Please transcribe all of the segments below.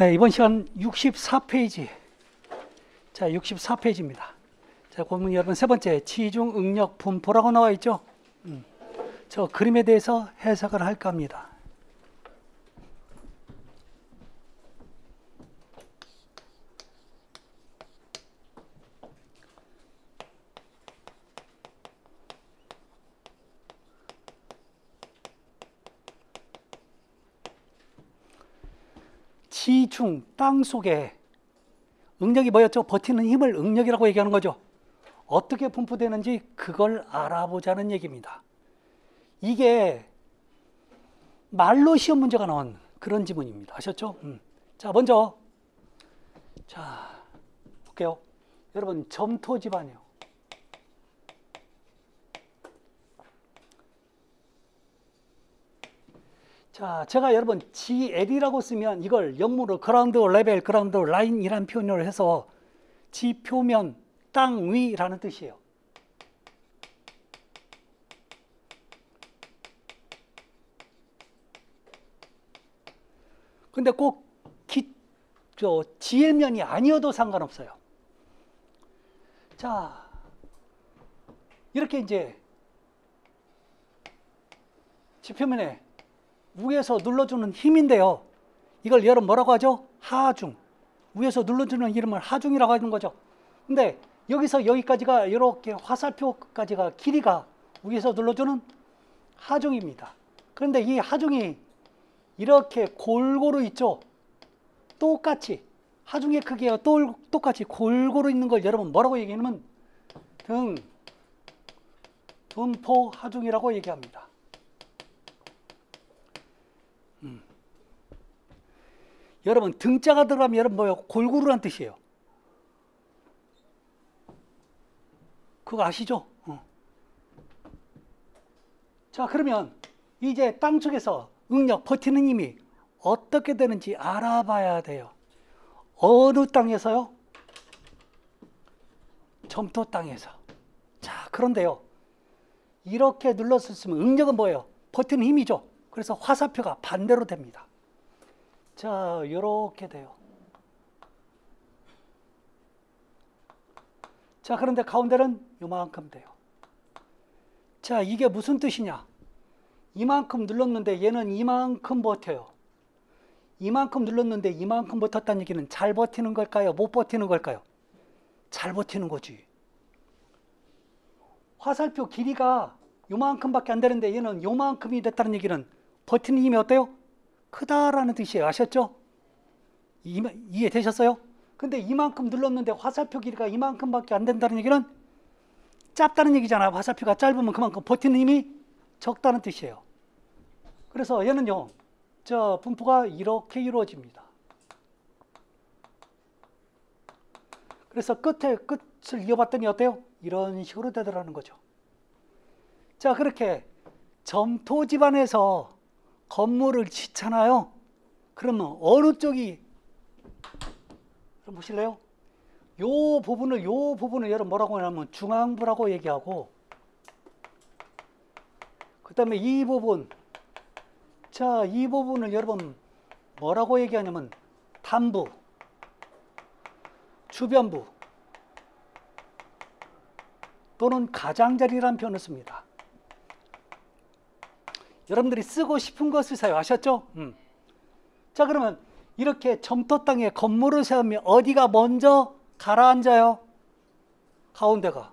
네, 이번 시간 64페이지. 자, 64페이지입니다. 자, 고문 여러분 세 번째, 지중 응력 분포라고 나와 있죠? 저 그림에 대해서 해석을 할까 합니다. 지중, 땅 속에 응력이 뭐였죠? 버티는 힘을 응력이라고 얘기하는 거죠. 어떻게 분포되는지 그걸 알아보자는 얘기입니다. 이게 말로 시험 문제가 나온 그런 지문입니다. 아셨죠? 자, 먼저 자 볼게요. 여러분, 점토 집안이요. 자, 제가 여러분 GL이라고 쓰면 이걸 영문으로 그라운드 레벨, 그라운드 라인이라는 표현을 해서 지표면, 땅 위라는 뜻이에요. 근데 꼭 GL면이 아니어도 상관없어요. 자, 이렇게 이제 지표면에 위에서 눌러주는 힘인데요. 이걸 여러분 뭐라고 하죠? 하중. 위에서 눌러주는 이름을 하중이라고 하는 거죠. 근데 여기서 여기까지가 이렇게 화살표까지가 길이가 위에서 눌러주는 하중입니다. 그런데 이 하중이 이렇게 골고루 있죠. 똑같이 하중의 크기가 똑같이 골고루 있는 걸 여러분 뭐라고 얘기하냐면 분포 하중이라고 얘기합니다. 여러분, 등자가 들어가면 여러분 뭐예요? 골고루란 뜻이에요. 그거 아시죠? 자, 그러면 이제 땅속에서 응력, 버티는 힘이 어떻게 되는지 알아봐야 돼요. 어느 땅에서요? 점토 땅에서. 자, 그런데요, 이렇게 눌렀으면 응력은 뭐예요? 버티는 힘이죠. 그래서 화살표가 반대로 됩니다. 자, 이렇게 돼요. 자, 그런데 가운데는 요만큼 돼요. 자, 이게 무슨 뜻이냐? 이만큼 눌렀는데 얘는 이만큼 버텨요. 이만큼 눌렀는데 이만큼 버텼다는 얘기는 잘 버티는 걸까요? 못 버티는 걸까요? 잘 버티는 거지. 화살표 길이가 요만큼밖에 안 되는데 얘는 요만큼이 됐다는 얘기는 버티는 힘이 어때요? 크다라는 뜻이에요. 아셨죠? 이해되셨어요? 근데 이만큼 눌렀는데 화살표 길이가 이만큼밖에 안 된다는 얘기는 짧다는 얘기잖아요. 화살표가 짧으면 그만큼 버티는 힘이 적다는 뜻이에요. 그래서 얘는요, 저 분포가 이렇게 이루어집니다. 그래서 끝을 이어봤더니 어때요? 이런 식으로 되더라는 거죠. 자, 그렇게 점토 집안에서 건물을 짓잖아요. 그러면 어느 쪽이, 그럼 보실래요? 요 부분을 여러분 뭐라고 하냐면 중앙부라고 얘기하고, 그 다음에 이 부분, 자, 이 부분을 여러분 뭐라고 얘기하냐면 단부, 주변부 또는 가장자리라는 표현을 씁니다. 여러분들이 쓰고 싶은 거 쓰세요. 아셨죠? 자, 그러면 이렇게 점토 땅에 건물을 세우면 어디가 먼저 가라앉아요? 가운데가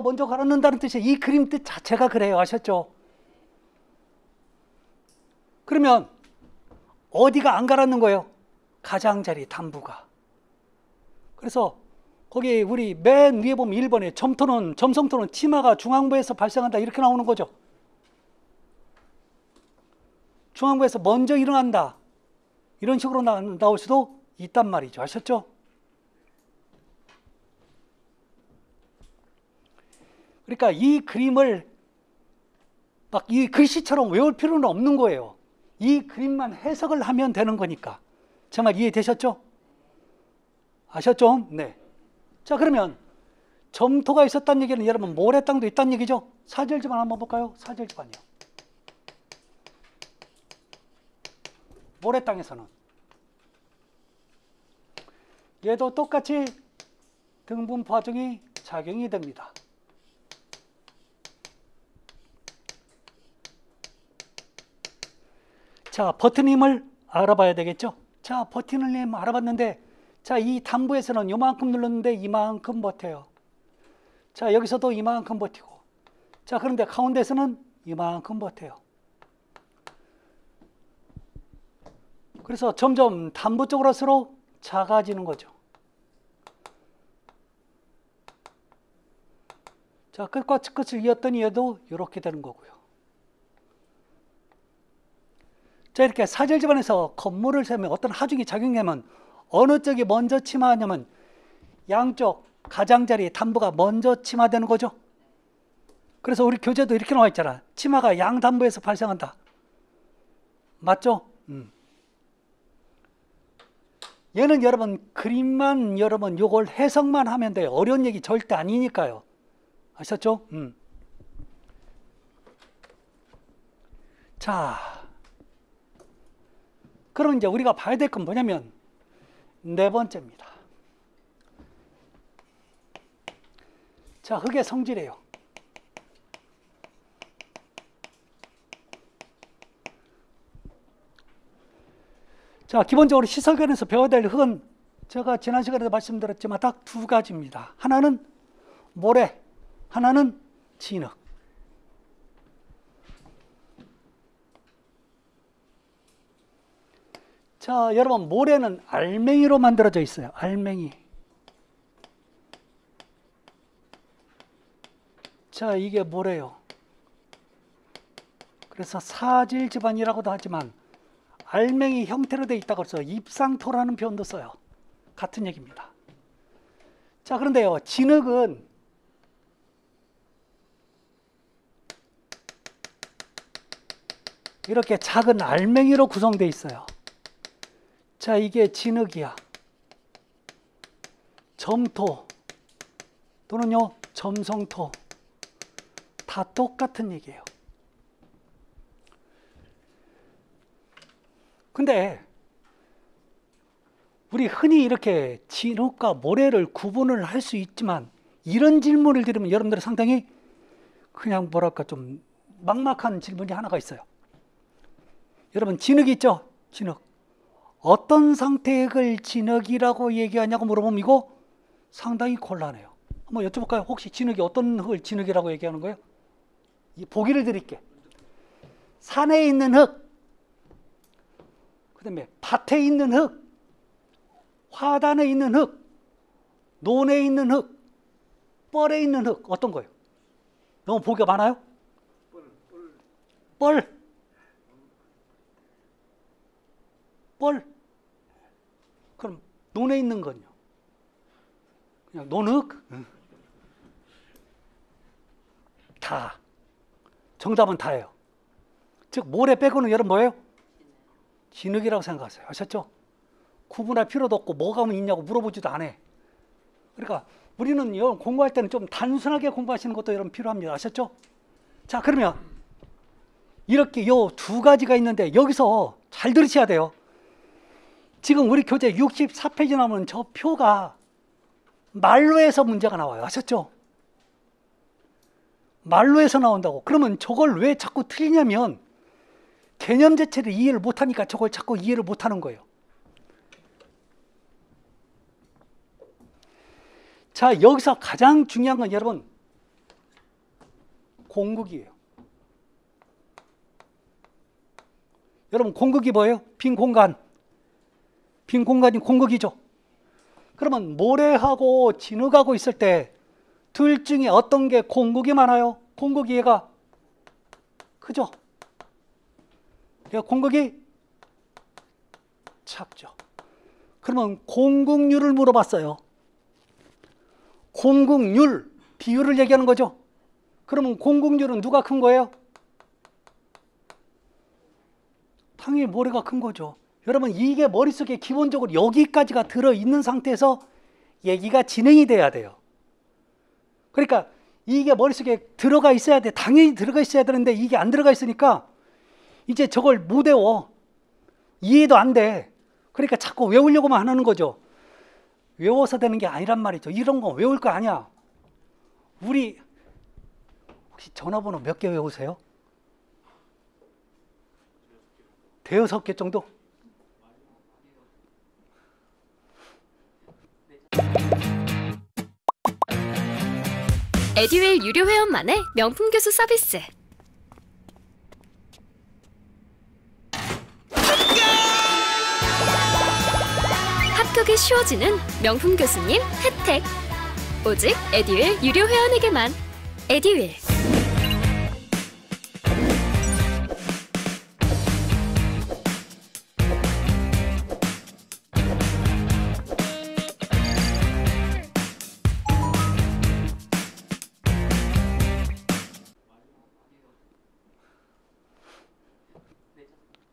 먼저 가라앉는다는 뜻이에요. 이 그림 뜻 자체가 그래요. 아셨죠? 그러면 어디가 안 가라앉는 거예요? 가장자리, 단부가. 그래서 거기 우리 맨 위에 보면 1번에 점성토는 치마가 중앙부에서 발생한다 이렇게 나오는 거죠. 중앙부에서 먼저 일어난다 이런 식으로 나올 수도 있단 말이죠. 아셨죠? 그러니까 이 그림을 막 이 글씨처럼 외울 필요는 없는 거예요. 이 그림만 해석을 하면 되는 거니까. 제 말 이해되셨죠? 아셨죠? 네. 자, 그러면 점토가 있었다는 얘기는 여러분 모래땅도 있다는 얘기죠? 사절집안 한번 볼까요? 사절집안이요. 모래 땅에서는. 얘도 똑같이 등분포 하중이 작용이 됩니다. 자, 버튼 힘을 알아봐야 되겠죠? 자, 버튼 힘 알아봤는데, 자, 이 단부에서는 요만큼 눌렀는데 이만큼 버텨요. 자, 여기서도 이만큼 버티고. 자, 그런데 가운데서는 이만큼 버텨요. 그래서 점점 단부 쪽으로 갈수록 작아지는 거죠. 자, 끝과 끝을 이었더니 얘도 이렇게 되는 거고요. 자, 이렇게 사절 집안에서 건물을 세우면 어떤 하중이 작용하면 어느 쪽이 먼저 침하냐면 양쪽 가장자리 단부가 먼저 침하되는 거죠. 그래서 우리 교재도 이렇게 나와 있잖아. 침하가 양단부에서 발생한다. 맞죠? 얘는 여러분 그림만 여러분 요걸 해석만 하면 돼요. 어려운 얘기 절대 아니니까요. 아셨죠? 자, 그럼 이제 우리가 봐야 될 건 뭐냐면 네 번째입니다. 자, 흙의 성질이에요. 자, 기본적으로 시설견에서 배워야 될 흙은 제가 지난 시간에도 말씀드렸지만 딱 두 가지입니다. 하나는 모래, 하나는 진흙. 자, 여러분 모래는 알맹이로 만들어져 있어요. 알맹이. 자, 이게 모래요. 그래서 사질 집안이라고도 하지만 알맹이 형태로 되어 있다고 해서 입상토라는 표현도 써요. 같은 얘기입니다. 자, 그런데요, 진흙은 이렇게 작은 알맹이로 구성되어 있어요. 자, 이게 진흙이야. 점토 또는요 점성토 다 똑같은 얘기예요. 근데 우리 흔히 이렇게 진흙과 모래를 구분을 할 수 있지만 이런 질문을 들으면 여러분들은 상당히 그냥 뭐랄까 좀 막막한 질문이 하나가 있어요. 여러분 진흙 있죠? 진흙. 어떤 상태의 흙을 진흙이라고 얘기하냐고 물어보면 이거 상당히 곤란해요. 한번 여쭤볼까요? 혹시 진흙이 어떤 흙을 진흙이라고 얘기하는 거예요? 보기를 드릴게. 산에 있는 흙, 그 다음에 밭에 있는 흙, 화단에 있는 흙, 논에 있는 흙, 뻘에 있는 흙, 어떤 거예요? 너무 보기가 많아요? 뻘. 뻘. 그럼 논에 있는 건요? 그냥 논흙? 다. 정답은 다예요. 즉 모래 빼고는 여러분 뭐예요? 진흙이라고 생각하세요. 아셨죠? 구분할 필요도 없고 뭐가 있냐고 물어보지도 않아. 그러니까 우리는 여러분 공부할 때는 좀 단순하게 공부하시는 것도 여러분 필요합니다. 아셨죠? 자, 그러면 이렇게 요 두 가지가 있는데 여기서 잘 들으셔야 돼요. 지금 우리 교재 64페이지 나오는 저 표가 말로에서 문제가 나와요. 아셨죠? 말로에서 나온다고. 그러면 저걸 왜 자꾸 틀리냐면 개념 자체를 이해를 못하니까 저걸 자꾸 이해를 못하는 거예요. 자, 여기서 가장 중요한 건 여러분 공극이에요. 여러분 공극이 뭐예요? 빈 공간. 빈 공간이 공극이죠. 그러면 모래하고 진흙하고 있을 때 둘 중에 어떤 게 공극이 많아요? 공극이 얘가 크죠? 얘가 공극이 작죠. 그러면 공극률을 물어봤어요. 공극률, 비율을 얘기하는 거죠. 그러면 공극률은 누가 큰 거예요? 당연히 모래가 큰 거죠. 여러분 이게 머릿속에 기본적으로 여기까지가 들어있는 상태에서 얘기가 진행이 돼야 돼요. 그러니까 이게 머릿속에 들어가 있어야 돼. 당연히 들어가 있어야 되는데 이게 안 들어가 있으니까 이제 저걸 못 외워. 이해도 안 돼. 그러니까 자꾸 외우려고만 하는 거죠. 외워서 되는 게 아니란 말이죠. 이런 거 외울 거 아니야. 우리 혹시 전화번호 몇 개 외우세요? 대여섯 개 정도? 에듀윌 유료 회원만의 명품 교수 서비스. 합격이 쉬워지는 명품 교수님 혜택. 오직 에듀윌 유료 회원에게만. 에듀윌.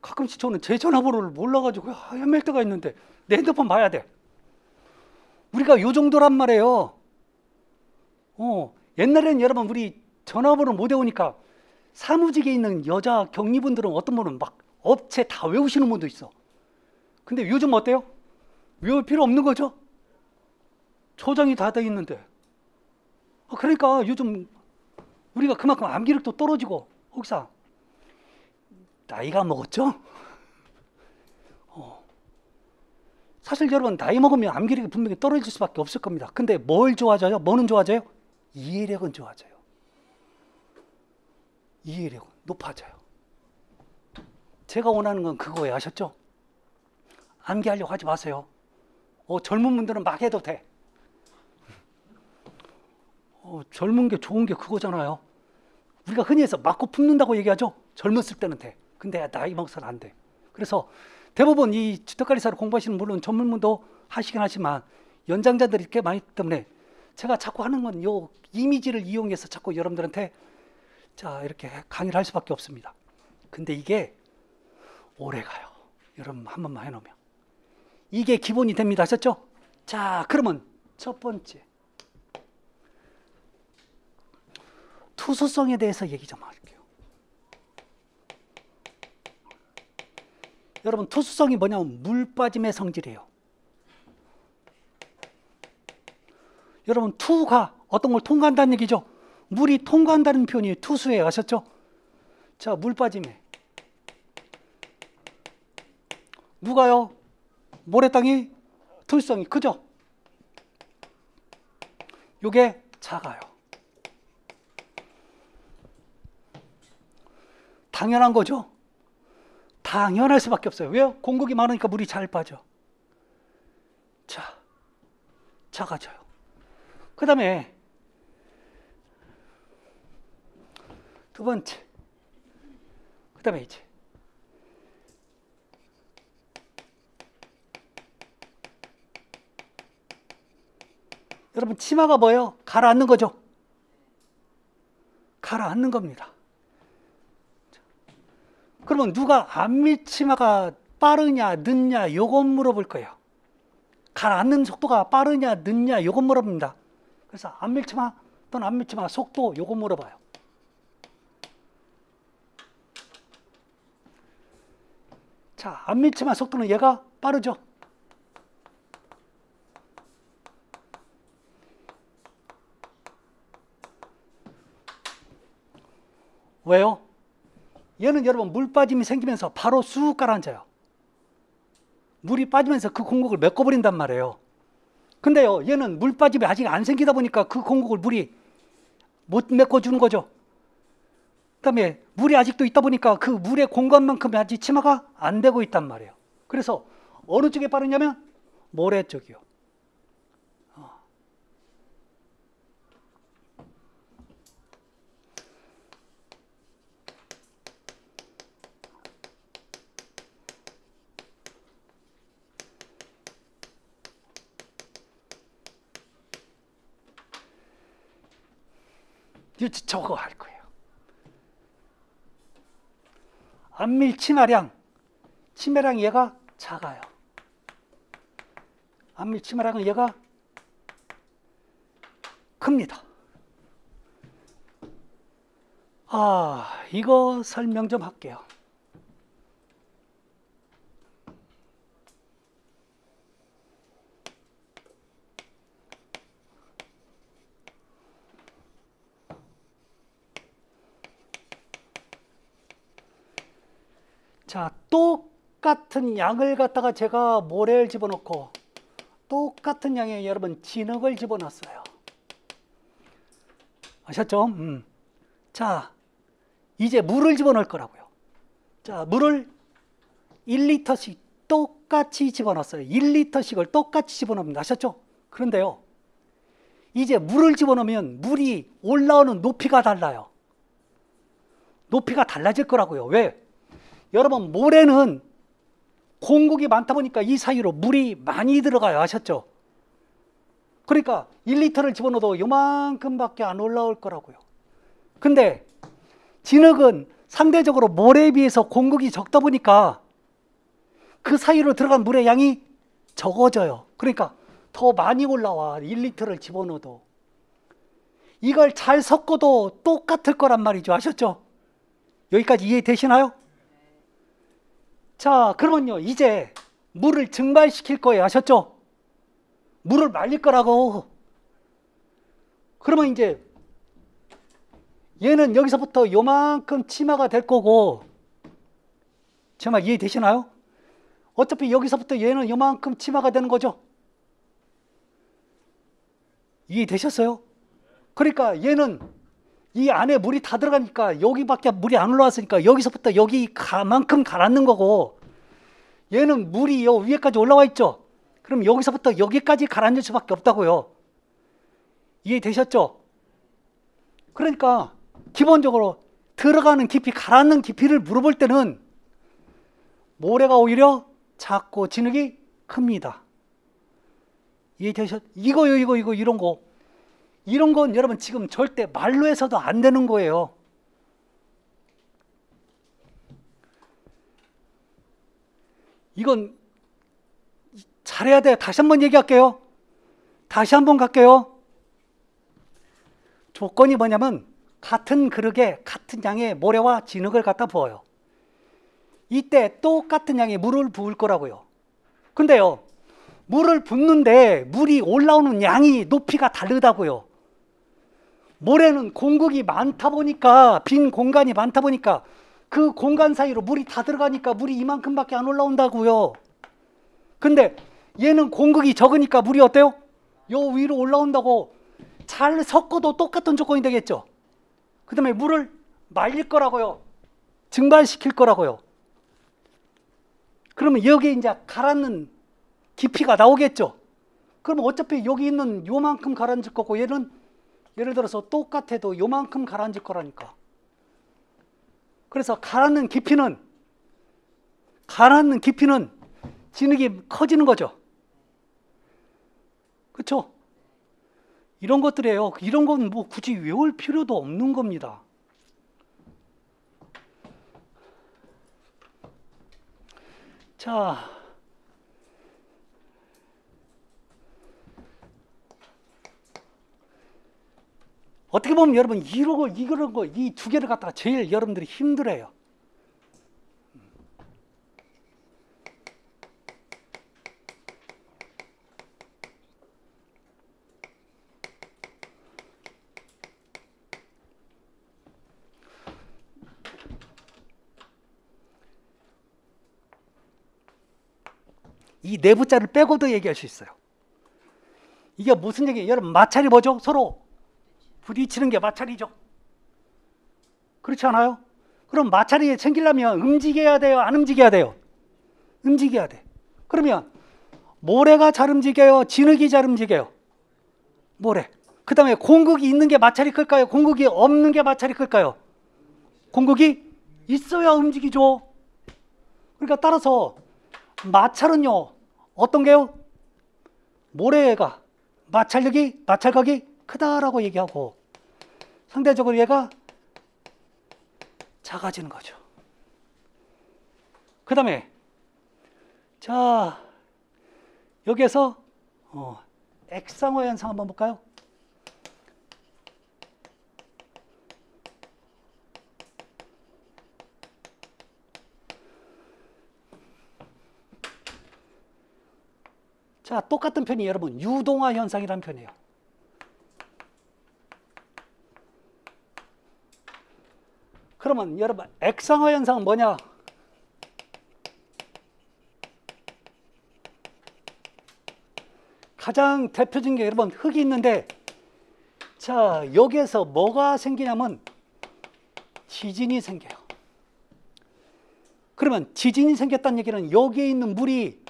가끔씩 저는 제 전화번호를 몰라가지고 헤맬 때가 있는데 내 핸드폰 봐야 돼. 우리가 요 정도란 말이에요. 옛날에는 여러분 우리 전화번호 못 외우니까 사무직에 있는 여자 격리분들은 어떤 분은 막 업체 다 외우시는 분도 있어. 근데 요즘 어때요? 외울 필요 없는 거죠? 저장이 다 돼 있는데. 그러니까 요즘 우리가 그만큼 암기력도 떨어지고 혹사 나이가 먹었죠? 사실 여러분 나이 먹으면 암기력이 분명히 떨어질 수밖에 없을 겁니다. 근데 뭘 좋아져요? 뭐는 좋아져요? 이해력은 좋아져요. 이해력은 높아져요. 제가 원하는 건 그거예요. 아셨죠? 암기하려고 하지 마세요. 젊은 분들은 막 해도 돼. 젊은 게 좋은 게 그거잖아요. 우리가 흔히 해서 맞고 품는다고 얘기하죠. 젊었을 때는 돼. 근데 나이 먹어서는 안 돼. 그래서 대부분 이 주택관리사를 공부하시는 물론 전문문도 하시긴 하지만 연장자들이 꽤 많기 때문에 제가 자꾸 하는 건 요 이미지를 이용해서 자꾸 여러분들한테 자 이렇게 강의를 할 수밖에 없습니다. 근데 이게 오래 가요. 여러분 한 번만 해놓으면 이게 기본이 됩니다. 아셨죠? 자 그러면 첫 번째 투수성에 대해서 얘기 좀 할게요. 여러분 투수성이 뭐냐면 물 빠짐의 성질이에요. 여러분 투가 어떤 걸 통과한다는 얘기죠. 물이 통과한다는 표현이 투수예요. 아셨죠? 자, 물 빠짐에 누가요? 모래땅이 투수성이 크죠? 요게 작아요. 당연한 거죠. 당연할 수밖에 없어요. 왜요? 공급이 많으니까 물이 잘 빠져. 자, 작아져요. 그 다음에 두 번째, 그 다음에 이제 여러분 치마가 뭐예요? 가라앉는 거죠. 가라앉는 겁니다. 그러면 누가 안밀치마가 빠르냐 늦냐 요건 물어볼 거예요. 가라앉는 속도가 빠르냐 늦냐 요건 물어봅니다. 그래서 안밀치마 또는 안밀치마 속도 요건 물어봐요. 자, 안밀치마 속도는 얘가 빠르죠. 왜요? 얘는 여러분 물 빠짐이 생기면서 바로 쑥 가라앉아요. 물이 빠지면서 그 공곡을 메꿔버린단 말이에요. 근데요 얘는 물 빠짐이 아직 안 생기다 보니까 그 공곡을 물이 못 메꿔주는 거죠. 그 다음에 물이 아직도 있다 보니까 그 물의 공간만큼 아직 치마가 안 되고 있단 말이에요. 그래서 어느 쪽에 빠르냐면 모래 쪽이요. 저거 할 거예요. 안밀 치마량, 치매량 얘가 작아요. 안밀 치마량은 얘가 큽니다. 이거 설명 좀 할게요. 자, 똑같은 양을 갖다가 제가 모래를 집어넣고 똑같은 양의 여러분 진흙을 집어넣었어요. 아셨죠? 자, 이제 물을 집어넣을 거라고요. 자, 물을 1리터씩 똑같이 집어넣었어요. 1리터씩을 똑같이 집어넣습니다. 아셨죠? 그런데요, 이제 물을 집어넣으면 물이 올라오는 높이가 달라요. 높이가 달라질 거라고요. 왜? 여러분, 모래는 공국이 많다 보니까 이 사이로 물이 많이 들어가요. 아셨죠? 그러니까 1리터를 집어넣어도 요만큼밖에 안 올라올 거라고요. 근데 진흙은 상대적으로 모래에 비해서 공국이 적다 보니까 그 사이로 들어간 물의 양이 적어져요. 그러니까 더 많이 올라와. 1리터를 집어넣어도. 이걸 잘 섞어도 똑같을 거란 말이죠. 아셨죠? 여기까지 이해되시나요? 자, 그러면요, 이제 물을 증발시킬 거예요. 아셨죠? 물을 말릴 거라고. 그러면 이제 얘는 여기서부터 요만큼 치마가 될 거고, 제 말 이해되시나요? 어차피 여기서부터 얘는 요만큼 치마가 되는 거죠. 이해되셨어요? 그러니까 얘는 이 안에 물이 다 들어가니까 여기밖에 물이 안 올라왔으니까 여기서부터 여기만큼 가라앉는 거고, 얘는 물이 요 위에까지 올라와 있죠. 그럼 여기서부터 여기까지 가라앉을 수밖에 없다고요. 이해되셨죠? 그러니까 기본적으로 들어가는 깊이, 가라앉는 깊이를 물어볼 때는 모래가 오히려 작고 진흙이 큽니다. 이해되셨? 이거요, 이거 이런 거. 이런 건 여러분 지금 절대 말로 해서도 안 되는 거예요. 이건 잘해야 돼요. 다시 한번 얘기할게요. 다시 한번 갈게요. 조건이 뭐냐면 같은 그릇에 같은 양의 모래와 진흙을 갖다 부어요. 이때 똑같은 양의 물을 부을 거라고요. 근데요, 물을 붓는데 물이 올라오는 양이 높이가 다르다고요. 모래는 공국이 많다 보니까, 빈 공간이 많다 보니까 그 공간 사이로 물이 다 들어가니까 물이 이만큼밖에 안 올라온다고요. 근데 얘는 공국이 적으니까 물이 어때요? 요 위로 올라온다고. 잘 섞어도 똑같은 조건이 되겠죠. 그 다음에 물을 말릴 거라고요. 증발시킬 거라고요. 그러면 여기에 이제 가라앉는 깊이가 나오겠죠. 그러면 어차피 여기 있는 요만큼 가라앉을 거고, 얘는 예를 들어서 똑같아도 요만큼 가라앉을 거라니까. 그래서 가라앉는 깊이는 진흙이 커지는 거죠. 그렇죠? 이런 것들이에요. 이런 건 뭐 굳이 외울 필요도 없는 겁니다. 자, 어떻게 보면 여러분 이런 거 이 두 개를 갖다가 제일 여러분들이 힘들어요. 이 내부자를 빼고도 얘기할 수 있어요. 이게 무슨 얘기예요? 여러분, 마찰이 뭐죠? 서로 부딪히는 게 마찰이죠. 그렇지 않아요? 그럼 마찰이 생기려면 움직여야 돼요? 안 움직여야 돼요? 움직여야 돼. 그러면 모래가 잘 움직여요? 진흙이 잘 움직여요? 모래. 그 다음에 공국이 있는 게 마찰이 클까요? 공국이 없는 게 마찰이 클까요? 공국이 있어야 움직이죠. 그러니까 따라서 마찰은요, 어떤 게요? 모래가 마찰각이 크다라고 얘기하고, 상대적으로 얘가 작아지는 거죠. 그 다음에 자, 여기에서 액상화 현상 한번 볼까요? 자, 똑같은 편이 여러분 유동화 현상이라는 편이에요. 그러면 여러분 액상화 현상은 뭐냐? 가장 대표적인 게 여러분 흙이 있는데, 자, 여기에서 뭐가 생기냐면 지진이 생겨요. 그러면 지진이 생겼다는 얘기는 여기에 있는 물이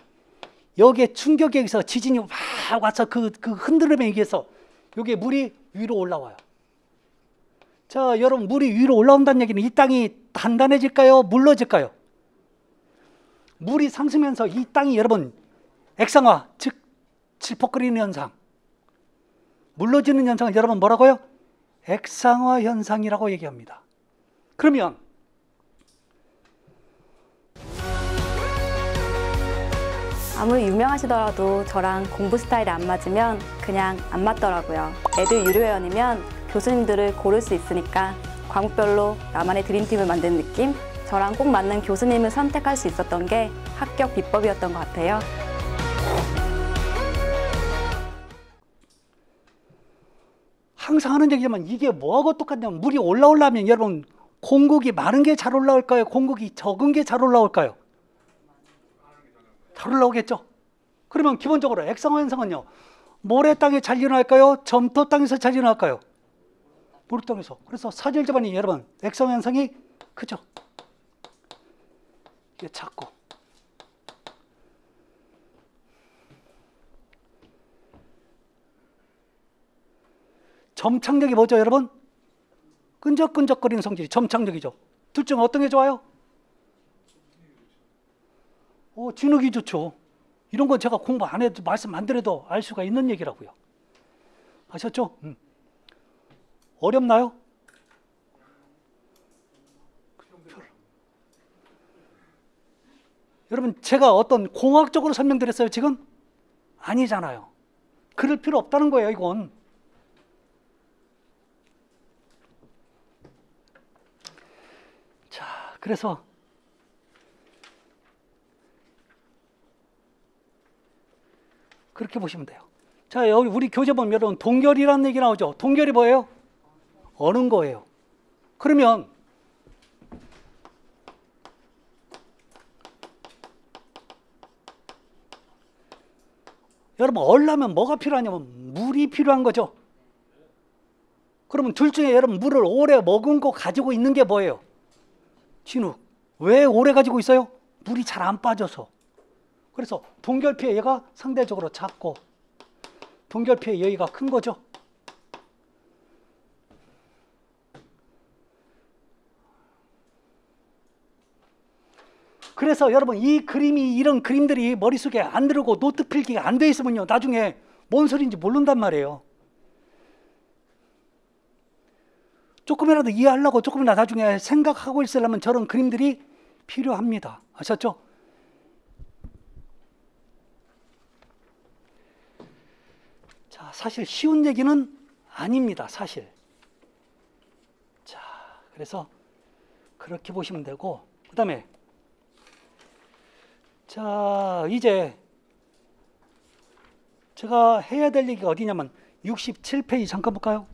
여기에 충격에 의해서 지진이 막 와서 그 흔들림에 의해서 여기에 물이 위로 올라와요. 자, 여러분 물이 위로 올라온다는 얘기는 이 땅이 단단해질까요? 물러질까요? 물이 상승하면서 이 땅이 여러분 액상화, 즉 질퍽거리는 현상, 물러지는 현상을 여러분 뭐라고요? 액상화 현상이라고 얘기합니다. 그러면 아무리 유명하시더라도 저랑 공부 스타일이 안 맞으면 그냥 안 맞더라고요. 애들 유료회원이면 교수님들을 고를 수 있으니까 과목별로 나만의 드림팀을 만드는 느낌? 저랑 꼭 맞는 교수님을 선택할 수 있었던 게 합격 비법이었던 것 같아요. 항상 하는 얘기지만 이게 뭐하고 똑같냐면, 물이 올라오려면 여러분 공국이 많은 게 잘 올라올까요? 공국이 적은 게 잘 올라올까요? 잘 올라오겠죠. 그러면 기본적으로 액상화 현상은요, 모래 땅에 잘 일어날까요? 점토 땅에서 잘 일어날까요? 모래 땅에서. 그래서 사질 지반이 여러분 액상화 현상이 크죠. 이게 작고. 점착력이 뭐죠, 여러분? 끈적끈적거리는 성질이 점착력이죠. 둘 중 어떤 게 좋아요? 진흙이 좋죠. 이런 건 제가 공부 안 해도 말씀 안 드려도 알 수가 있는 얘기라고요. 아셨죠? 어렵나요? 여러분 제가 어떤 공학적으로 설명드렸어요 지금? 아니잖아요. 그럴 필요 없다는 거예요 이건. 자, 그래서 그렇게 보시면 돼요. 자, 여기 우리 교재 보면 여러분 동결이라는 얘기 나오죠. 동결이 뭐예요? 어는 거예요. 그러면 여러분 얼려면 뭐가 필요하냐면 물이 필요한 거죠. 그러면 둘 중에 여러분 물을 오래 머금고 가지고 있는 게 뭐예요? 진흙. 왜 오래 가지고 있어요? 물이 잘 안 빠져서. 그래서 동결피의 얘가 상대적으로 작고 동결피의 여기가 큰 거죠. 그래서 여러분 이 그림이 이런 그림들이 머릿속에 안 들어오고 노트 필기가 안 돼 있으면요 나중에 뭔 소리인지 모른단 말이에요. 조금이라도 이해하려고 조금이라도 나중에 생각하고 있으려면 저런 그림들이 필요합니다. 아셨죠? 자, 사실 쉬운 얘기는 아닙니다. 사실. 자, 그래서 그렇게 보시면 되고, 그 다음에 자, 이제 제가 해야 될 얘기가 어디냐면 67페이지 잠깐 볼까요?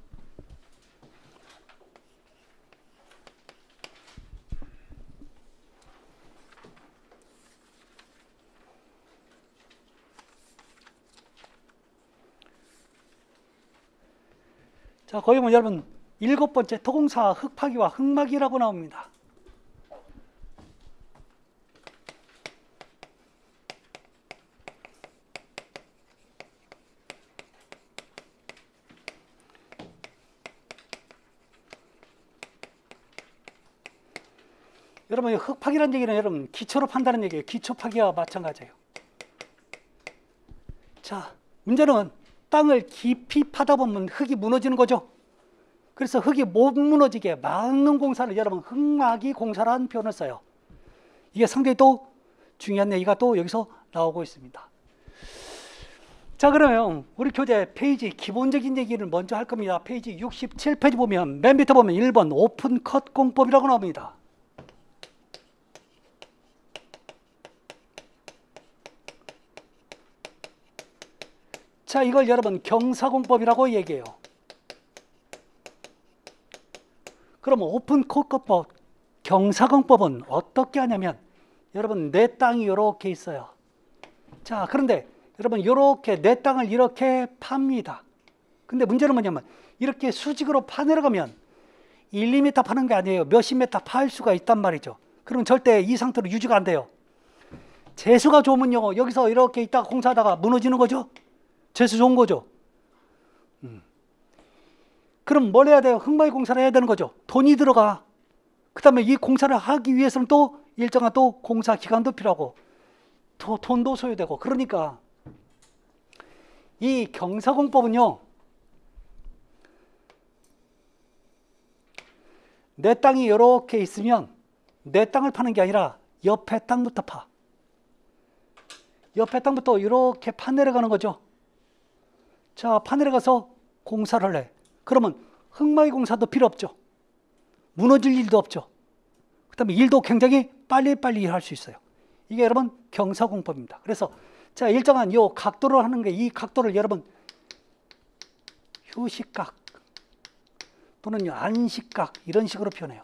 자, 거기 보면 여러분 7번째 토공사 흙파기와 흙막이라고 나옵니다. 여러분 흙파기라는 얘기는 여러분 기초로 판다는 얘기예요. 기초파기와 마찬가지예요. 자, 문제는 땅을 깊이 파다 보면 흙이 무너지는 거죠. 그래서 흙이 못 무너지게 막는 공사를 여러분 흙막이 공사라는 표현을 써요. 이게 상당히 또 중요한 얘기가 또 여기서 나오고 있습니다. 자, 그러면 우리 교재 페이지 기본적인 얘기를 먼저 할 겁니다. 페이지 67페이지 보면 맨 밑에 보면 1번 오픈 컷 공법이라고 나옵니다. 자, 이걸 여러분 경사공법이라고 얘기해요. 그러면 오픈 컷공법, 경사공법은 어떻게 하냐면 여러분 내 땅이 이렇게 있어요. 자, 그런데 여러분 이렇게 내 땅을 이렇게 팝니다. 근데 문제는 뭐냐면 이렇게 수직으로 파내려가면 1, 2m 파는 게 아니에요. 몇십 미터 팔 수가 있단 말이죠. 그럼 절대 이 상태로 유지가 안 돼요. 재수가 좋으면요, 여기서 이렇게 있다가 공사하다가 무너지는 거죠. 재수 좋은 거죠. 그럼 뭘 해야 돼요? 흙마이 공사를 해야 되는 거죠. 돈이 들어가. 그 다음에 이 공사를 하기 위해서는 또 일정한 또 공사 기간도 필요하고 돈도 소요되고. 그러니까 이 경사공법은요, 내 땅이 이렇게 있으면 내 땅을 파는 게 아니라 옆에 땅부터 파. 옆에 땅부터 이렇게 파내려가는 거죠. 자, 파내려가서 공사를 해. 그러면 흙마이 공사도 필요 없죠. 무너질 일도 없죠. 그 다음에 일도 굉장히 빨리빨리 할 수 있어요. 이게 여러분 경사공법입니다. 그래서 자, 일정한 요 각도를 하는 게, 이 각도를 여러분 휴식각 또는 안식각 이런 식으로 표현해요.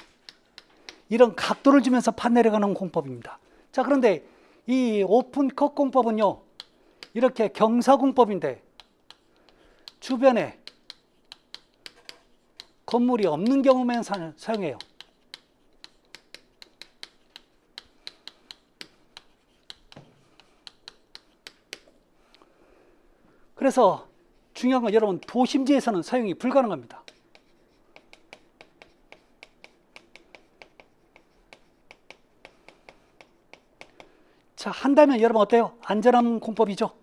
이런 각도를 주면서 파내려가는 공법입니다. 자, 그런데 이 오픈컷 공법은요, 이렇게 경사공법인데 주변에 건물이 없는 경우만 사용해요. 그래서 중요한 건 여러분 도심지에서는 사용이 불가능합니다. 자, 한다면 여러분 어때요? 안전한 공법이죠.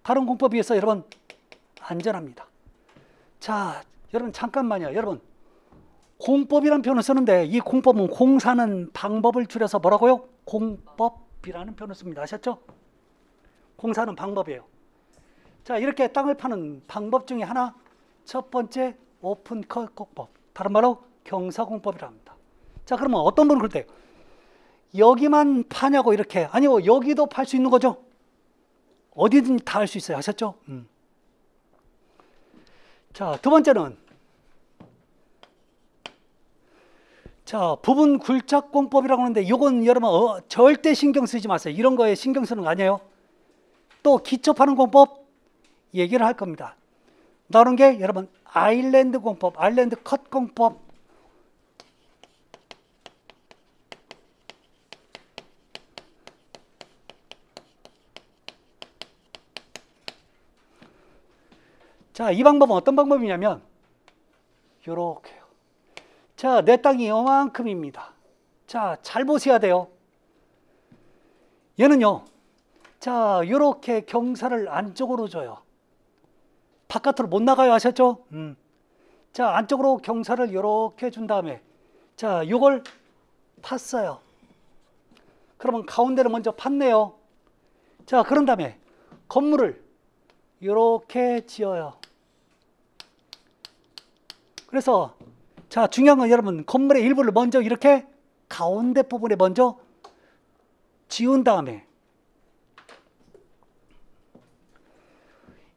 다른 공법에 비해서 여러분 안전합니다. 자, 여러분 잠깐만요. 여러분 공법이라는 표현을 쓰는데 이 공법은 공사는 방법을 줄여서 뭐라고요? 공법이라는 표현을 씁니다. 아셨죠? 공사는 방법이에요. 자, 이렇게 땅을 파는 방법 중에 하나, 첫 번째 오픈컷 공법, 다른 말로 경사공법이라 합니다. 자, 그러면 어떤 분은 그럴 때 여기만 파냐고 이렇게, 아니요, 여기도 팔 수 있는 거죠. 어디든지 다 할 수 있어요. 아셨죠? 자, 두 번째는 자, 부분 굴착 공법이라고 하는데 이건 여러분 절대 신경 쓰지 마세요. 이런 거에 신경 쓰는 거 아니에요. 또 기초 파는 공법 얘기를 할 겁니다. 나오는 게 여러분 아일랜드 공법, 아일랜드 컷 공법. 자, 이 방법은 어떤 방법이냐면 요렇게요. 자, 내 땅이 요만큼입니다. 자, 잘 보셔야 돼요. 얘는요, 자, 요렇게 경사를 안쪽으로 줘요. 바깥으로 못 나가요. 아셨죠? 자, 안쪽으로 경사를 요렇게 준 다음에 자, 요걸 팠어요. 그러면 가운데를 먼저 팠네요. 자, 그런 다음에 건물을 요렇게 지어요. 그래서 자, 중요한 건 여러분 건물의 일부를 먼저 이렇게 가운데 부분에 먼저 지운 다음에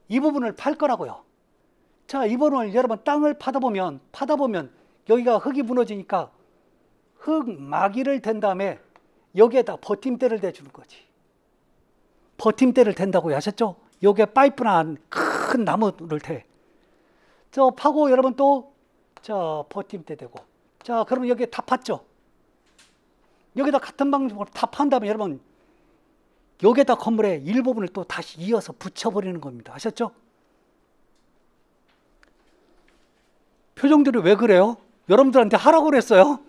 이 부분을 팔 거라고요. 자, 이 부분을 여러분 땅을 파다 보면 여기가 흙이 무너지니까 흙 마기를 댄 다음에 여기에다 버팀대를 대주는 거지. 버팀대를 댄다고 하셨죠? 여기에 파이프나 큰 나무를 대. 저 파고 여러분 또 자, 버팀대 대고. 자, 그러면 여기에 다 팠죠? 여기다 같은 방식으로 다 판 다음에 여러분 여기에다 건물의 일부분을 또 다시 이어서 붙여버리는 겁니다. 아셨죠? 표정들이 왜 그래요? 여러분들한테 하라고 그랬어요?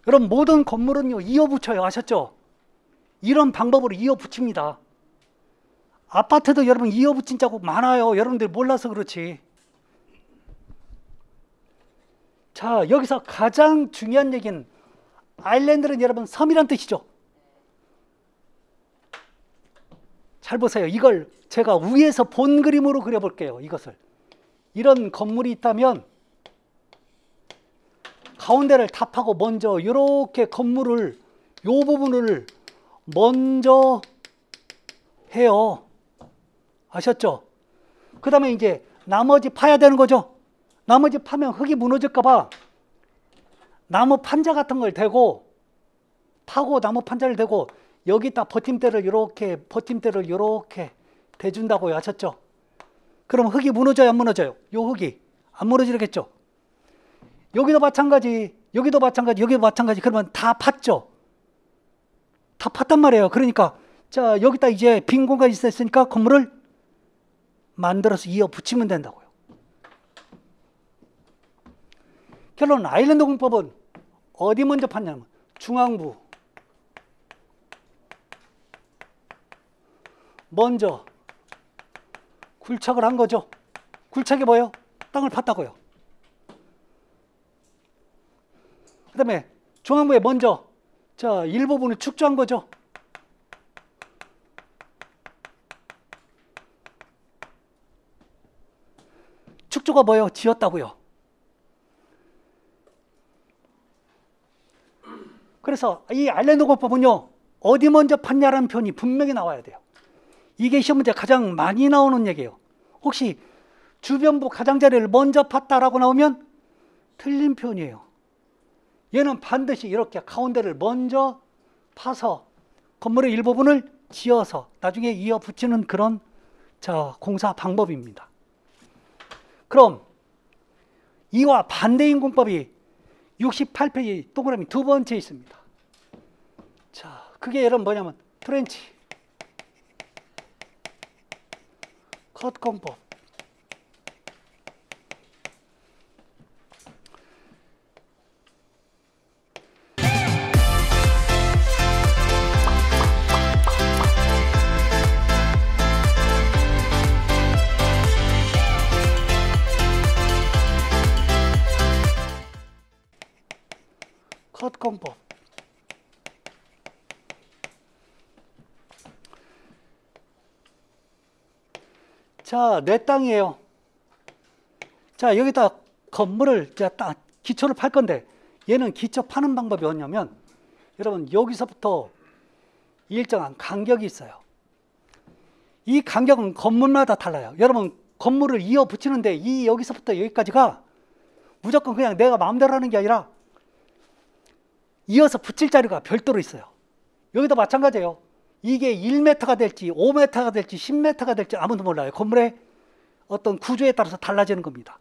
여러분 모든 건물은요 이어 붙여요. 아셨죠? 이런 방법으로 이어 붙입니다. 아파트도 여러분 이어 붙인 자국 많아요. 여러분들이 몰라서 그렇지. 자, 여기서 가장 중요한 얘기는 아일랜드는 여러분 섬이란 뜻이죠. 잘 보세요. 이걸 제가 위에서 본 그림으로 그려볼게요. 이것을. 이런 건물이 있다면 가운데를 다 파고 먼저 이렇게 건물을 요 부분을 먼저 해요. 아셨죠? 그 다음에 이제 나머지 파야 되는 거죠. 나머지 파면 흙이 무너질까 봐 나무 판자 같은 걸 대고 파고 나무 판자를 대고 여기다 버팀대를 이렇게 대준다고요. 아셨죠? 그럼 흙이 무너져요, 안 무너져요? 요 흙이 안 무너지겠죠? 여기도 마찬가지, 여기도 마찬가지, 여기도 마찬가지. 그러면 다 팠죠? 다 팠단 말이에요. 그러니까 자, 여기다 이제 빈 공간이 있으니까 건물을 만들어서 이어 붙이면 된다고요. 결론 아일랜드 공법은 어디 먼저 팠냐면 중앙부 먼저 굴착을 한 거죠. 굴착이 뭐예요? 땅을 팠다고요. 그 다음에 중앙부에 먼저 자 일부분을 축조한 거죠. 축조가 뭐예요? 지었다고요. 그래서 이 아일랜드 공법은요, 어디 먼저 팠냐라는 표현이 분명히 나와야 돼요. 이게 시험 문제 가장 많이 나오는 얘기예요. 혹시 주변부 가장자리를 먼저 팠다라고 나오면 틀린 표현이에요. 얘는 반드시 이렇게 가운데를 먼저 파서 건물의 일부분을 지어서 나중에 이어 붙이는 그런 자 공사 방법입니다. 그럼 이와 반대인 공법이 68페이지 동그라미 두 번째 있습니다. 자, 그게 여러분 뭐냐면 트렌치 컷 공법. 컷 공법. 자, 내 땅이에요. 자, 여기다 건물을 딱 기초를 팔 건데 얘는 기초 파는 방법이 뭐냐면 여러분 여기서부터 일정한 간격이 있어요. 이 간격은 건물마다 달라요. 여러분 건물을 이어 붙이는데 이 여기서부터 여기까지가 무조건 그냥 내가 마음대로 하는 게 아니라 이어서 붙일 자리가 별도로 있어요. 여기도 마찬가지예요. 이게 1m가 될지 5m가 될지 10m가 될지 아무도 몰라요. 건물의 어떤 구조에 따라서 달라지는 겁니다.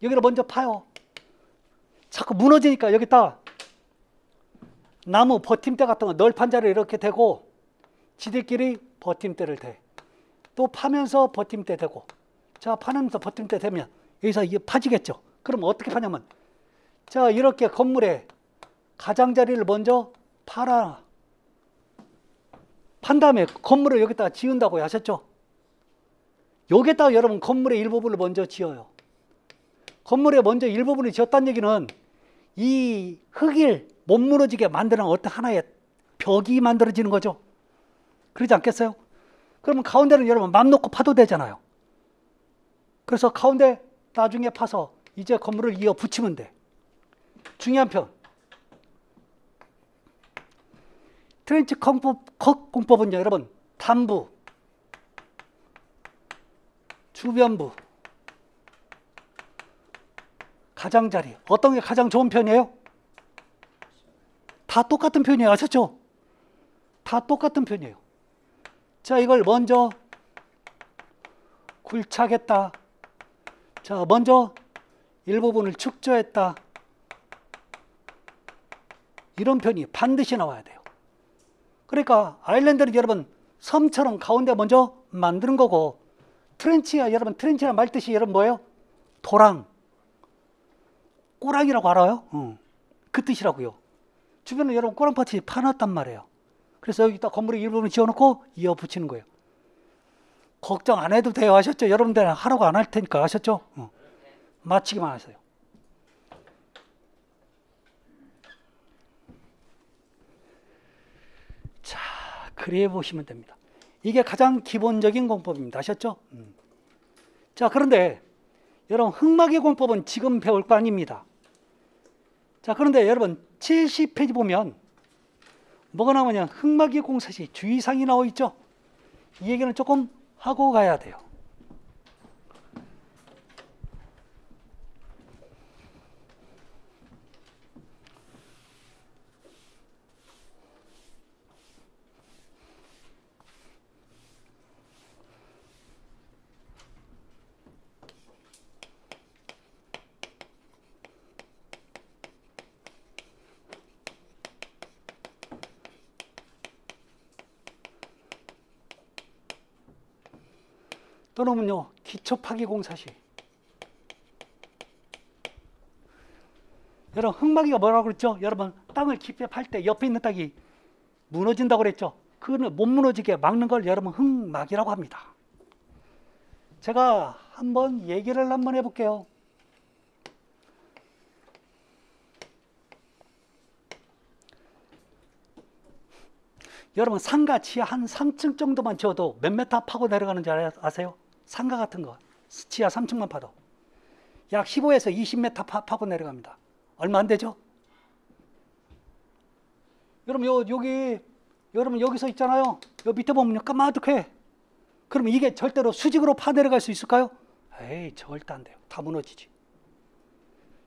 여기를 먼저 파요. 자꾸 무너지니까 여기다 나무 버팀대 같은 거 널판 자리를 이렇게 대고 지들끼리 버팀대를 대. 또 파면서 버팀대 대고. 자, 파면서 버팀대 대면 여기서 이게 파지겠죠. 그럼 어떻게 파냐면 자, 이렇게 건물에 가장자리를 먼저 팔아. 판 다음에 건물을 여기다가 지은다고 하셨죠? 여기다가 여러분 건물의 일부분을 먼저 지어요. 건물에 먼저 일부분을 지었다는 얘기는 이 흙을 못 무너지게 만드는 어떤 하나의 벽이 만들어지는 거죠. 그러지 않겠어요? 그러면 가운데는 여러분 맘 놓고 파도 되잖아요. 그래서 가운데 나중에 파서 이제 건물을 이어 붙이면 돼. 중요한 편. 트렌치 컷 공법은요, 여러분 단부, 주변부, 가장자리 어떤 게 가장 좋은 편이에요? 다 똑같은 편이에요. 아셨죠? 다 똑같은 편이에요. 자, 이걸 먼저 굴착했다. 자, 먼저 일부분을 축조했다. 이런 편이 반드시 나와야 돼요. 그러니까 아일랜드는 여러분 섬처럼 가운데 먼저 만드는 거고 트렌치가 여러분 트렌치란 말 뜻이 여러분 뭐예요? 도랑, 꼬랑이라고 알아요? 그 뜻이라고요. 주변에 여러분 꼬랑파티 파놨단 말이에요. 그래서 여기다 건물의 일부분을 지어놓고 이어 붙이는 거예요. 걱정 안 해도 돼요. 아셨죠? 여러분들 하라고 안 할 테니까 아셨죠? 마치기만 하세요. 자, 그래 보시면 됩니다. 이게 가장 기본적인 공법입니다. 아셨죠? 자, 그런데 여러분 흙막이 공법은 지금 배울 거 아닙니다. 자, 그런데 여러분 70페이지 보면 뭐가 나오냐? 흙막이 공사시 주의사항이 나와 있죠? 이 얘기는 조금 하고 가야 돼요. 또는요 기초 파기 공사 시 여러분 흙막이가 뭐라고 그랬죠? 여러분 땅을 깊이 팔 때 옆에 있는 땅이 무너진다고 그랬죠? 그는 못 무너지게 막는 걸 여러분 흙막이라고 합니다. 제가 한번 얘기를 한번 해볼게요. 여러분 상가 지하 한 3층 정도만 지어도 몇 메타 파고 내려가는지 아세요? 상가 같은 거 지하 3층만 파도 약 15에서 20m 파고 내려갑니다. 얼마 안 되죠? 여러분 여기 여러분 여기서 있잖아요. 요 밑에 보면 까마득해. 그러면 이게 절대로 수직으로 파 내려갈 수 있을까요? 에이 절대 안 돼요. 다 무너지지.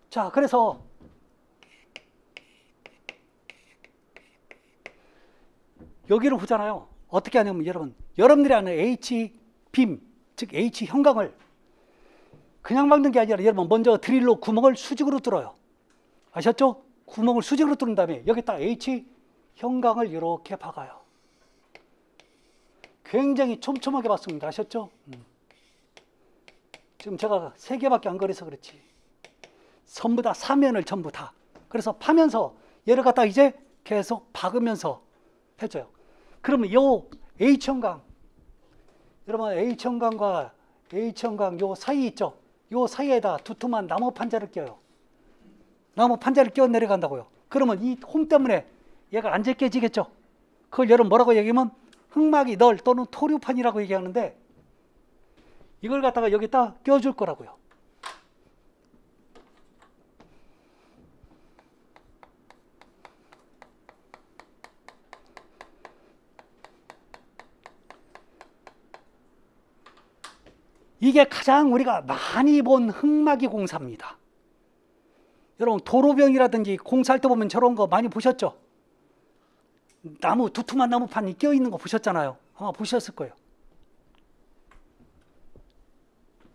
자 그래서 여기를 보잖아요. 어떻게 하냐면 여러분들이 아는 H빔 즉 H형광을 그냥 막는 게 아니라 여러분 먼저 드릴로 구멍을 수직으로 뚫어요. 아셨죠? 구멍을 수직으로 뚫은 다음에 여기다 H형광을 이렇게 박아요. 굉장히 촘촘하게 박습니다. 아셨죠? 지금 제가 3개밖에 안 그려서 그렇지 전부 다 사면을 전부 다 그래서 파면서 얘를 갖다 이제 계속 박으면서 해줘요. 그러면 요 H형광 여러분 H형광과 H형광 요 사이 있죠? 요 사이에다 두툼한 나무 판자를 껴요. 나무 판자를 끼워 내려간다고요. 그러면 이 홈 때문에 얘가 안 제껴지겠죠? 그걸 여러분 뭐라고 얘기하면 흙막이 널 또는 토류판이라고 얘기하는데 이걸 갖다가 여기다 껴줄 거라고요. 이게 가장 우리가 많이 본 흙막이 공사입니다. 여러분 도로병이라든지 공사할 때 보면 저런 거 많이 보셨죠? 나무 두툼한 나무판이 껴있는 거 보셨잖아요. 아마 보셨을 거예요.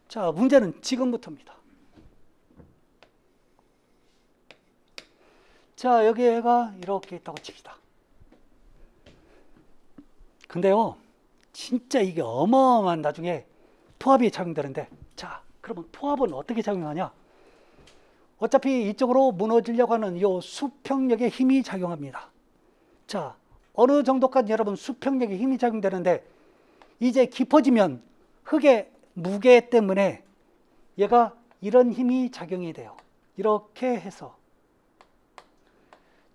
자 문제는 지금부터입니다. 자 여기가 이렇게 있다고 칩시다. 근데요 진짜 이게 어마어마한 나중에 포압이 작용되는데 자 그러면 포압은 어떻게 작용하냐? 어차피 이쪽으로 무너지려고 하는 이 수평력의 힘이 작용합니다. 자 어느 정도까지 여러분 수평력의 힘이 작용되는데 이제 깊어지면 흙의 무게 때문에 얘가 이런 힘이 작용이 돼요. 이렇게 해서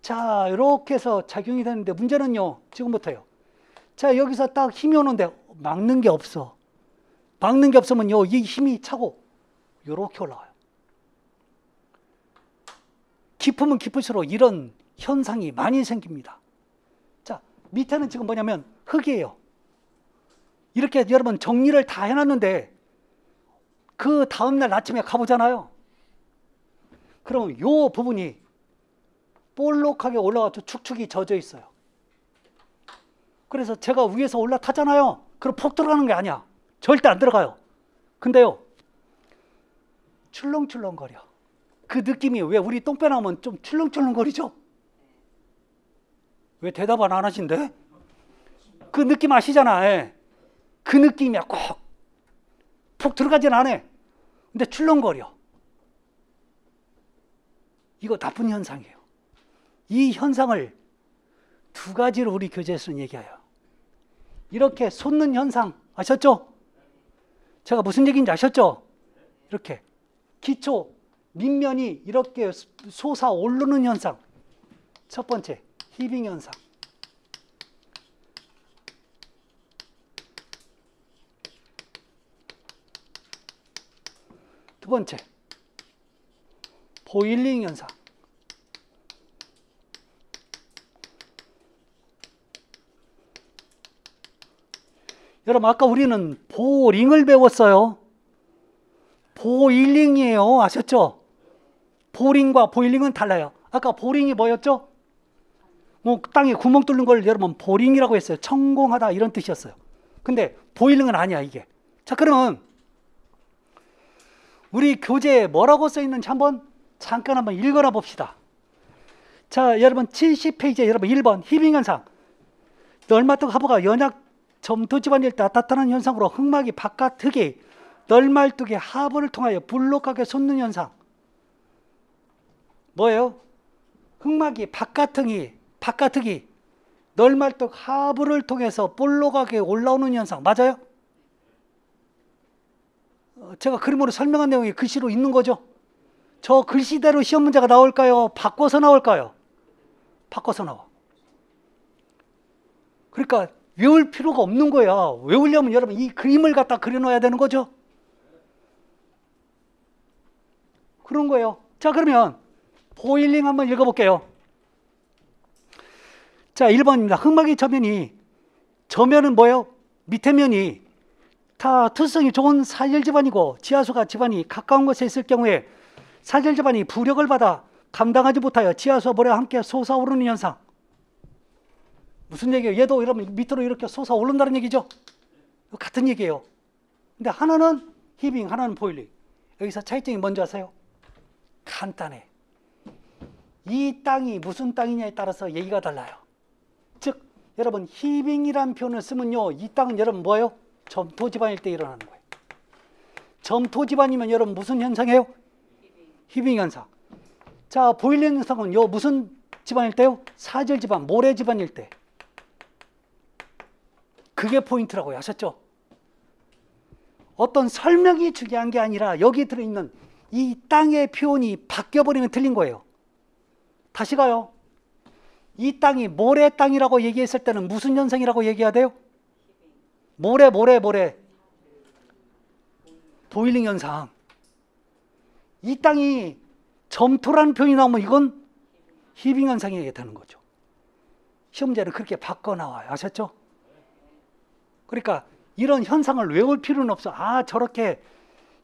자 이렇게 해서 작용이 되는데 문제는요 지금부터요. 자 여기서 딱 힘이 오는데 막는 게 없어. 막는 게 없으면요 이 힘이 차고 이렇게 올라와요. 깊으면 깊을수록 이런 현상이 많이 생깁니다. 자 밑에는 지금 뭐냐면 흙이에요. 이렇게 여러분 정리를 다 해놨는데 그 다음날 아침에 가보잖아요. 그럼 요 부분이 볼록하게 올라와서 축축이 젖어 있어요. 그래서 제가 위에서 올라타잖아요. 그럼 폭 들어가는 게 아니야. 절대 안 들어가요. 근데요 출렁출렁거려. 그 느낌이 왜 우리 똥배 나오면 좀 출렁출렁거리죠? 왜 대답을 안 하신대? 그 느낌 아시잖아. 예. 그 느낌이야. 푹 들어가진 않아. 근데 출렁거려. 이거 나쁜 현상이에요. 이 현상을 두 가지로 우리 교재에서는 얘기해요. 이렇게 솟는 현상 아셨죠? 제가 무슨 얘기인지 아셨죠? 이렇게 기초 밑면이 이렇게 솟아오르는 현상. 첫 번째 히빙 현상. 두 번째 보일링 현상. 여러분 아까 우리는 보링을 배웠어요. 보일링이에요. 아셨죠? 보링과 보일링은 달라요. 아까 보링이 뭐였죠? 땅에 구멍 뚫는 걸 여러분 보링이라고 했어요. 천공하다 이런 뜻이었어요. 근데 보일링은 아니야 이게. 자 그러면 우리 교재에 뭐라고 써있는지 잠깐 한번 읽어라 봅시다. 자 여러분 70페이지에 여러분 1번 히빙 현상. 널마떡 하부가 연약 점토 집안일 때 나타나는 현상으로 흑막이 바깥흙이 널말뚝의 하부를 통하여 불록하게 솟는 현상. 뭐예요? 흑막이 바깥흙이 널말뚝 하부를 통해서 볼록하게 올라오는 현상. 맞아요? 제가 그림으로 설명한 내용이 글씨로 있는 거죠. 저 글씨대로 시험 문제가 나올까요? 바꿔서 나올까요? 바꿔서 나와. 그러니까 외울 필요가 없는 거야. 외우려면 여러분 이 그림을 갖다 그려놔야 되는 거죠. 그런 거예요. 자, 그러면 보일링 한번 읽어볼게요. 자, 1번입니다. 흑막의 저면은 뭐예요? 밑에 면이 다 투성이 좋은 사질 집안이고 지하수가 집안이 가까운 곳에 있을 경우에 사질 집안이 부력을 받아 감당하지 못하여 지하수와 모래와 함께 솟아오르는 현상. 무슨 얘기예요? 얘도 여러분 밑으로 이렇게 솟아오른다는 얘기죠. 같은 얘기예요. 근데 하나는 히빙, 하나는 보일링. 여기서 차이점이 뭔지 아세요? 간단해. 이 땅이 무슨 땅이냐에 따라서 얘기가 달라요. 즉 여러분 히빙이란 표현을 쓰면요, 이 땅은 여러분 뭐예요? 점토 집안일 때 일어나는 거예요. 점토 집안이면 여러분 무슨 현상이에요? 히빙 현상. 자, 보일링 현상은 요 무슨 집안일 때요? 사질 집안, 모래 집안일 때. 그게 포인트라고요. 아셨죠? 어떤 설명이 중요한 게 아니라 여기 들어있는 이 땅의 표현이 바뀌어버리면 틀린 거예요. 다시 가요. 이 땅이 모래 땅이라고 얘기했을 때는 무슨 현상이라고 얘기해야 돼요? 모래. 보일링 현상. 이 땅이 점토라는 표현이 나오면 이건 히빙 현상이 되는 거죠. 시험제를 그렇게 바꿔 나와요. 아셨죠? 그러니까 이런 현상을 외울 필요는 없어. 아, 저렇게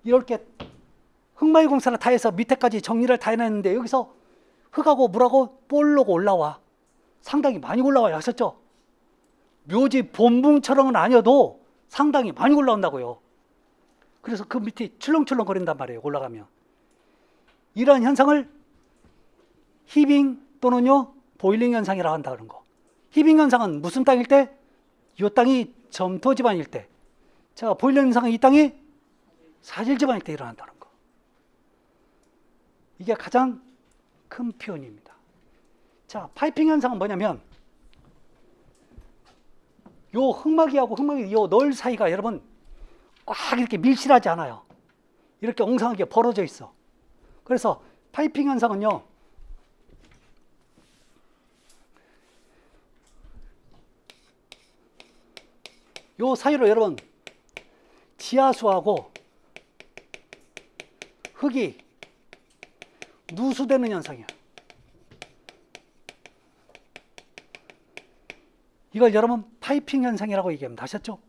이렇게 흑마이 공사를 다 해서 밑에까지 정리를 다 해놨는데 여기서 흙하고 물하고 볼록 올라와. 상당히 많이 올라와요. 아셨죠? 묘지 본붕처럼은 아니어도 상당히 많이 올라온다고요. 그래서 그 밑에 출렁출렁 거린단 말이에요. 올라가면. 이러한 현상을 히빙 또는요 보일링 현상이라고 한다는 거. 히빙 현상은 무슨 땅일 때? 이 땅이 점토 집안일 때. 자, 보일링 현상은 이 땅이 사질 집안일 때 일어난다는 거. 이게 가장 큰 표현입니다. 자, 파이핑 현상은 뭐냐면 요 흑막이하고 흑막이 요 널 사이가 여러분 꽉 이렇게 밀실하지 않아요. 이렇게 엉성하게 벌어져 있어. 그래서 파이핑 현상은요, 요 사이로 여러분 지하수하고 흙이 누수되는 현상이야. 이걸 여러분 파이핑 현상이라고 얘기합니다. 아셨죠?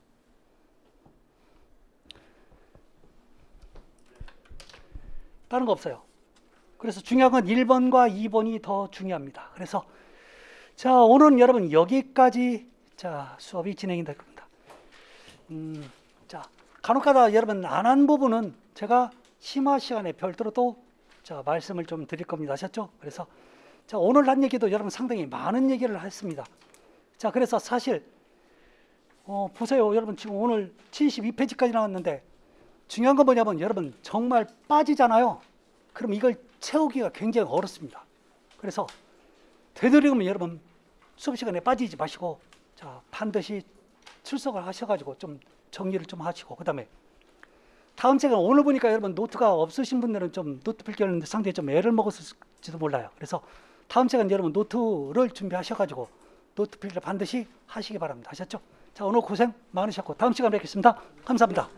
다른 거 없어요. 그래서 중요한 건 1번과 2번이 더 중요합니다. 그래서 자, 오늘은 여러분 여기까지 자 수업이 진행이 될 겁니다. 자, 간혹가다 여러분 안 한 부분은 제가 심화 시간에 별도로 또 자 말씀을 좀 드릴 겁니다. 아셨죠? 그래서 자, 오늘 한 얘기도 여러분 상당히 많은 얘기를 했습니다. 자, 그래서 사실 보세요. 여러분 지금 오늘 72페이지까지 나왔는데 중요한 건 뭐냐면 여러분 정말 빠지잖아요. 그럼 이걸 채우기가 굉장히 어렵습니다. 그래서 되도록이면 여러분 수업 시간에 빠지지 마시고 자, 반드시 출석을 하셔가지고 좀 정리를 좀 하시고, 그 다음에 다음 시간 오늘 보니까 여러분 노트가 없으신 분들은 좀 노트 필기하는데 상당히 좀 애를 먹었을지도 몰라요. 그래서 다음 시간 여러분 노트를 준비하셔가지고 노트 필기를 반드시 하시기 바랍니다. 아셨죠? 자, 오늘 고생 많으셨고 다음 시간 뵙겠습니다. 감사합니다.